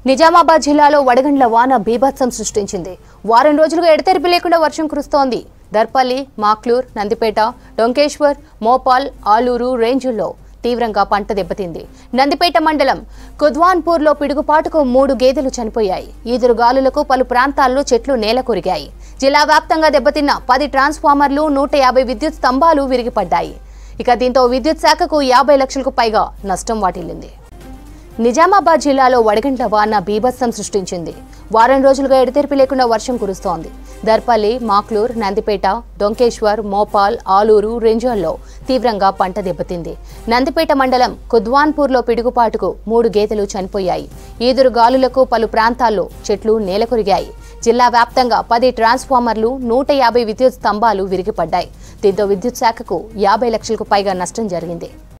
నిజామాబాద్ జిల్లాలో వడగండ్ల వాన బీభత్సం సృష్టించింది. వారం రోజులుగా ఎడతెరిపి లేకుండా వర్షం కురుస్తోంది. దర్పల్లి, మాక్లూర్, నందిపేట, డొంకేశ్వర్, మోపాల్, ఆలూరు రేంజుల్లో తీవ్రంగా పంట దెబ్బతింది. నందిపేట మండలం కుద్వాన్పూర్లో పిడుగుపాటుకు 3 గేదెలు చనిపోయాయి. ఈదురుగాలులకు పలు ప్రాంతాల్లో చెట్లు నేలకొరిగాయి. జిల్లా వ్యాప్తంగా దెబ్బతిన్న 10 ట్రాన్స్ఫార్మర్లు, 150 విద్యుత్ స్తంభాలు విరిగిపడ్డాయి. ఇక దీంతో విద్యుత్ శాఖకు 50 లక్షలకు పైగా నష్టం వాటిల్లింది. నిజామాబాద్ జిల్లాలో వడగండ్ల వాన బీభత్సం సృష్టించింది. వారం రోజులుగా ఎడతెరిపి లేకుండా వర్షం కురుస్తోంది. దర్పల్లి, మాక్లూర్, నందిపేట, డొంకేశ్వర్, మోపాల్, ఆలూరు రేంజుల్లో తీవ్రంగా పంట దెబ్బతింది. నందిపేట మండలం కుద్వాన్పూర్లో పిడుగుపాటుకు 3 గేదెలు చనిపోయాయి. ఈదురు గాలులకు పలు ప్రాంతాల్లో చెట్లు నేలకొరిగాయి. జిల్లా వ్యాప్తంగా 10 ట్రాన్స్ఫార్మర్లు, 150 విద్యుత్ స్తంభాలు విరిగిపడ్డాయి. దీంతో విద్యుత్ శాఖకు 50 లక్షలకు పైగా నష్టం జరిగింది.